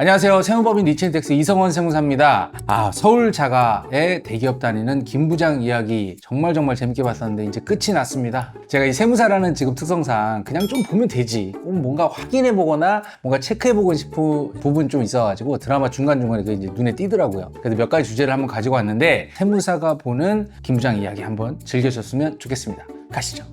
안녕하세요. 세무법인 리치앤텍스 이성원 세무사입니다. 서울 자가의 대기업 다니는 김 부장 이야기 정말 재밌게 봤었는데 이제 끝이 났습니다. 제가 이 세무사라는 직업 특성상 그냥 좀 보면 되지, 꼭 뭔가 확인해 보거나 뭔가 체크해 보고 싶은 부분이 좀 있어가지고 드라마 중간중간에 그게 이제 눈에 띄더라고요. 그래서 몇 가지 주제를 한번 가지고 왔는데 세무사가 보는 김 부장 이야기 한번 즐겨주셨으면 좋겠습니다. 가시죠.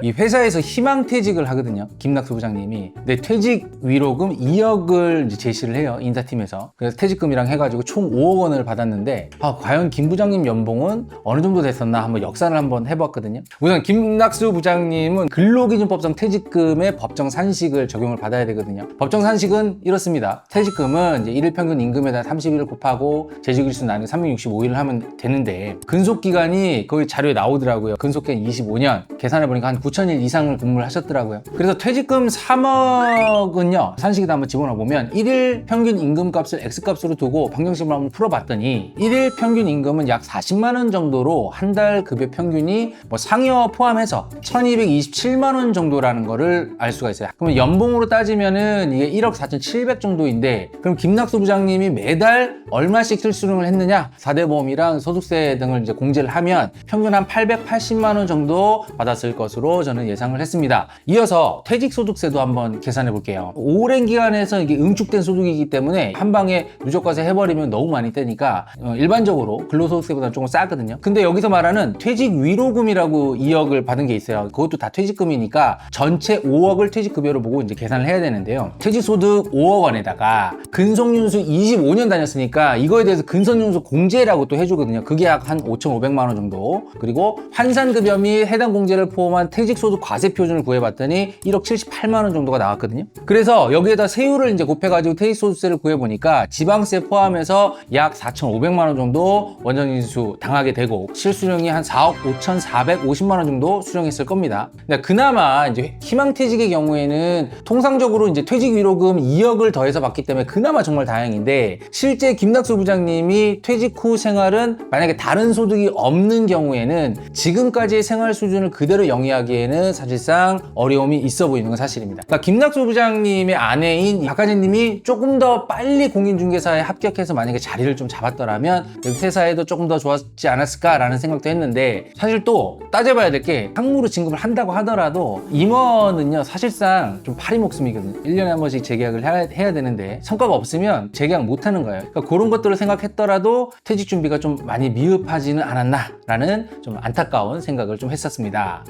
이 회사에서 희망퇴직을 하거든요. 김낙수 부장님이. 근데 퇴직 위로금 2억을 이제 제시를 해요. 인사팀에서. 그래서 퇴직금이랑 해가지고 총 5억 원을 받았는데 과연 김 부장님 연봉은 어느 정도 됐었나 한번 역산을 한번 해봤거든요. 우선 김낙수 부장님은 근로기준법상 퇴직금의 법정 산식을 적용을 받아야 되거든요. 법정 산식은 이렇습니다. 퇴직금은 이제 일일 평균 임금에다 30일을 곱하고 재직일수 나누기 365일을 하면 되는데 근속기간이 거의 자료에 나오더라고요. 근속기간 25년. 계산해보니까 한 9,000일 이상을 근무를 하셨더라고요. 그래서 퇴직금 3억은요, 산식에다 한번 집어넣어 보면 1일 평균 임금값을 X값으로 두고 방정식으로 한번 풀어봤더니 1일 평균 임금은 약 40만 원 정도로 한 달 급여 평균이 상여 포함해서 1,227만 원 정도라는 거를 알 수가 있어요. 그러면 연봉으로 따지면은 이게 1억 4,700 정도인데, 그럼 김낙수 부장님이 매달 얼마씩 실수령을 했느냐? 4대 보험이랑 소득세 등을 이제 공제를 하면 평균 한 880만 원 정도 받았을 것으로 저는 예상을 했습니다. 이어서 퇴직소득세도 한번 계산해 볼게요. 오랜 기간에서 이게 응축된 소득이기 때문에 한 방에 누적과세 해버리면 너무 많이 떼니까 일반적으로 근로소득세보다는 조금 싸거든요. 근데 여기서 말하는 퇴직위로금이라고 2억을 받은 게 있어요. 그것도 다 퇴직금이니까 전체 5억을 퇴직급여로 보고 이제 계산을 해야 되는데요. 퇴직소득 5억 원에다가 근속연수 25년 다녔으니까 이거에 대해서 근속연수 공제라고 또 해주거든요. 그게 약 한 5,500만 원 정도. 그리고 환산급여 및 해당 공제를 포함한 퇴직소득 과세 표준을 구해봤더니 1억 78만 원 정도가 나왔거든요. 그래서 여기에다 세율을 이제 곱해가지고 퇴직소득세를 구해보니까 지방세 포함해서 약 4,500만 원 정도 원전인수 당하게 되고 실수령이 한 4억 5,450만 원 정도 수령했을 겁니다. 근데 그나마 이제 희망퇴직의 경우에는 통상적으로 이제 퇴직위로금 2억을 더해서 받기 때문에 그나마 정말 다행인데, 실제 김낙수 부장님이 퇴직 후 생활은 만약에 다른 소득이 없는 경우에는 지금까지의 생활 수준을 그대로 영위하기에는 사실상 어려움이 있어 보이는 건 사실입니다. 그러니까 김낙수 부장님의 아내인 박하진님이 조금 더 빨리 공인중개사에 합격해서 만약에 자리를 좀 잡았더라면 퇴사에도 조금 더 좋았지 않았을까라는 생각도 했는데, 사실 또 따져봐야 될 게 상무로 진급을 한다고 하더라도 임원은요 사실상 좀 파리 목숨이거든요. 1년에 한 번씩 재계약을 해야 되는데 성과가 없으면 재계약 못 하는 거예요. 그러니까 그런 것들을 생각했더라도 퇴직 준비가 좀 많이 미흡하지는 않았나라는 좀 안타까운 생각을 좀 했었습니다.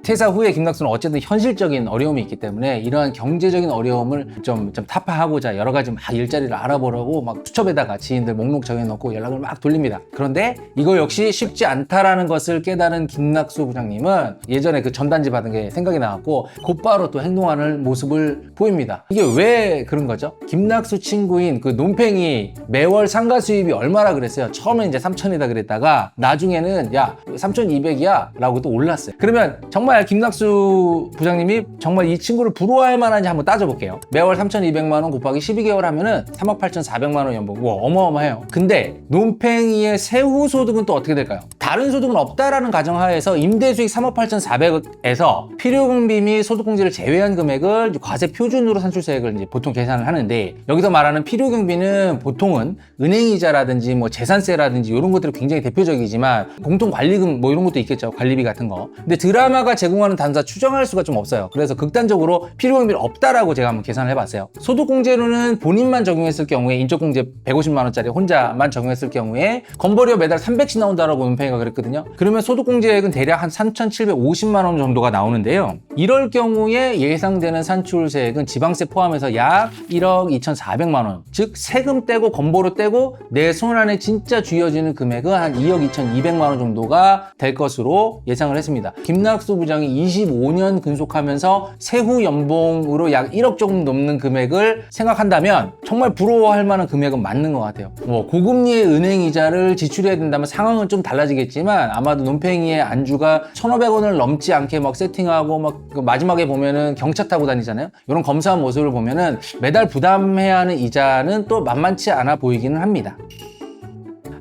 퇴사 후에 김낙수는 어쨌든 현실적인 어려움이 있기 때문에 이러한 경제적인 어려움을 좀 타파하고자 여러 가지 막 일자리를 알아보려고 막 수첩에다가 지인들 목록 정해놓고 연락을 막 돌립니다. 그런데 이거 역시 쉽지 않다라는 것을 깨달은 김낙수 부장님은 예전에 그 전단지 받은 게 생각이 나갖고 곧바로 또 행동하는 모습을 보입니다. 이게 왜 그런 거죠? 김낙수 친구인 그 논팽이 매월 상가 수입이 얼마라 그랬어요. 처음에 이제 3,000이다 그랬다가 나중에는 야 3,200이야 라고 또 올랐어요. 그러면 정말 김낙수 부장님이 정말 이 친구를 부러워할 만한지 한번 따져볼게요. 매월 3,200만 원 곱하기 12개월 하면은 38,400만 원 연봉. 와, 어마어마해요. 근데 논팽이의 세후 소득은 또 어떻게 될까요? 다른 소득은 없다라는 가정하에서 임대수익 3억 8,400에서 필요금비 및 소득공제를 제외한 금액을 과세 표준으로 산출세액을 이제 보통 계산을 하는데, 여기서 말하는 필요경비는 보통은 은행이자라든지 뭐 재산세라든지 이런 것들이 굉장히 대표적이지만 공통관리금 뭐 이런 것도 있겠죠. 관리비 같은 거. 근데 드라마가 제공하는 단서 추정할 수가 좀 없어요. 그래서 극단적으로 필요경비는 없다라고 제가 한번 계산을 해봤어요. 소득공제로는 본인만 적용했을 경우에 인적공제 150만 원짜리 혼자만 적용했을 경우에 건보료 매달 300씩 나온다라고 논팽이가 그랬거든요. 그러면 소득공제액은 대략 한 3,750만 원 정도가 나오는데요. 이럴 경우에 예상되는 산출세액은 지방세 포함해서 약 1억 2,400만 원, 즉 세금 떼고 건보료 떼고 내 손 안에 진짜 쥐어지는 금액은 한 2억 2,200만 원 정도가 될 것으로 예상을 했습니다. 김낙수 부장이 25년 근속하면서 세후 연봉으로 약 1억 조금 넘는 금액을 생각한다면 정말 부러워할 만한 금액은 맞는 것 같아요. 고금리의 은행이자를 지출해야 된다면 상황은 좀 달라지겠지만 아마도 논팽이의 안주가 1,500원을 넘지 않게 막 세팅하고 막 마지막에 보면은 경차 타고 다니잖아요. 이런 검소한 모습을 보면은 매달 부담해야 하는 이자는 또 만만치 않아 보이기는 합니다.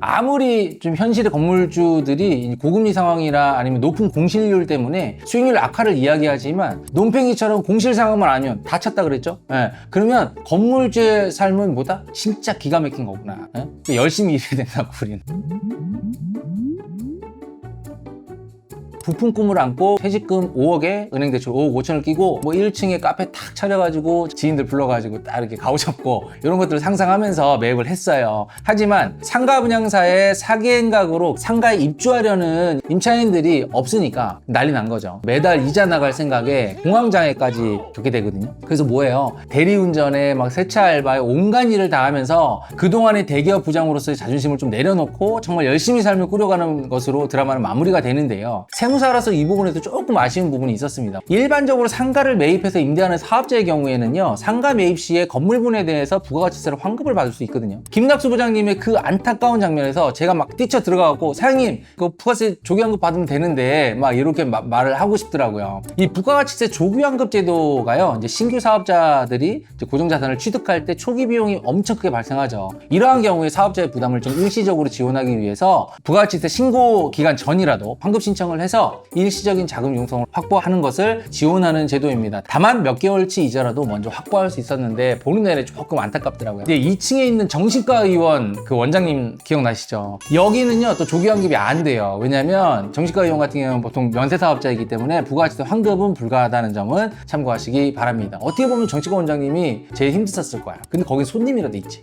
아무리 좀 현실의 건물주들이 고금리 상황이라 아니면 높은 공실률 때문에 수익률 악화를 이야기하지만 논팽이처럼 공실 상황만 아니면 다 찼다 그랬죠? 예. 그러면 건물주의 삶은 뭐다? 진짜 기가 막힌 거구나. 예? 열심히 일해야 된다고 우리는. 부푼 꿈을 안고 퇴직금 5억에 은행 대출 5억 5천을 끼고 뭐 1층에 카페 탁 차려가지고 지인들 불러가지고 딱 이렇게 가오 잡고 이런 것들을 상상하면서 매입을 했어요. 하지만 상가 분양사의 사기행각으로 상가에 입주하려는 임차인들이 없으니까 난리 난 거죠. 매달 이자 나갈 생각에 공황장애까지 겪게 되거든요. 그래서 뭐예요? 대리운전에 막 세차 알바에 온갖 일을 다 하면서 그동안의 대기업 부장으로서의 자존심을 좀 내려놓고 정말 열심히 삶을 꾸려가는 것으로 드라마는 마무리가 되는데요. 세무사라서 이 부분에서 조금 아쉬운 부분이 있었습니다. 일반적으로 상가를 매입해서 임대하는 사업자의 경우에는요, 상가 매입 시에 건물분에 대해서 부가가치세를 환급을 받을 수 있거든요. 김낙수 부장님의 그 안타까운 장면에서 제가 막 뛰쳐 들어가고 사장님 그 부가세 조기환급 받으면 되는데 막 이렇게 말을 하고 싶더라고요. 이 부가가치세 조기환급 제도가요, 이제 신규 사업자들이 이제 고정자산을 취득할 때 초기 비용이 엄청 크게 발생하죠. 이러한 경우에 사업자의 부담을 좀 일시적으로 지원하기 위해서 부가가치세 신고 기간 전이라도 환급 신청을 해서 일시적인 자금 융성을 확보하는 것을 지원하는 제도입니다. 다만 몇 개월치 이자라도 먼저 확보할 수 있었는데 보는 내내 조금 안타깝더라고요. 근데 2층에 있는 정신과 의원 그 원장님 기억나시죠? 여기는요 또 조기환급이 안 돼요. 왜냐면 정신과 의원 같은 경우는 보통 면세사업자이기 때문에 부가가치세 환급은 불가하다는 점은 참고하시기 바랍니다. 어떻게 보면 정신과 원장님이 제일 힘들었을 거야. 근데 거기 손님이라도 있지.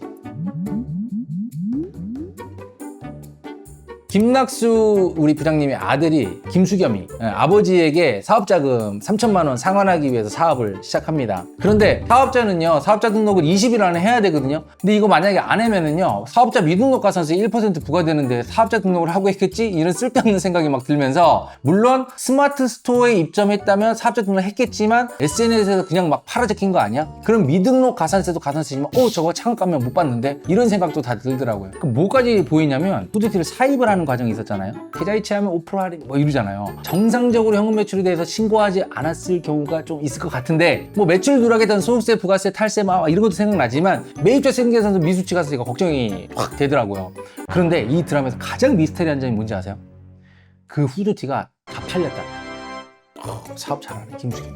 김낙수 우리 부장님의 아들이 김수겸이 아버지에게 사업자금 3천만 원 상환하기 위해서 사업을 시작합니다. 그런데 사업자는요 사업자 등록을 20일 안에 해야 되거든요. 근데 이거 만약에 안 하면은요 사업자 미등록 가산세 1% 부과되는데 사업자 등록을 하고 했겠지? 이런 쓸데없는 생각이 막 들면서, 물론 스마트 스토어에 입점했다면 사업자 등록을 했겠지만 SNS에서 그냥 막 팔아제낀 거 아니야? 그럼 미등록 가산세도 가산세지만 저거 차감 가면 못 받는데? 이런 생각도 다 들더라고요. 그럼 뭐까지 보이냐면 후드티를 사입을 하는 과정이 있었잖아요. 계좌 이체하면 5% 할인 뭐 이러잖아요. 정상적으로 현금 매출에 대해서 신고하지 않았을 경우가 좀 있을 것 같은데, 뭐 매출 누락에 대한 소득세, 부가세, 탈세 막 이런 것도 생각나지만 매입자 세금계산서 미수치 가세가 걱정이 확 되더라고요. 그런데 이 드라마에서 가장 미스터리한 점이 뭔지 아세요? 그 후드티가 다 팔렸다. 사업 잘하네 김수겸이.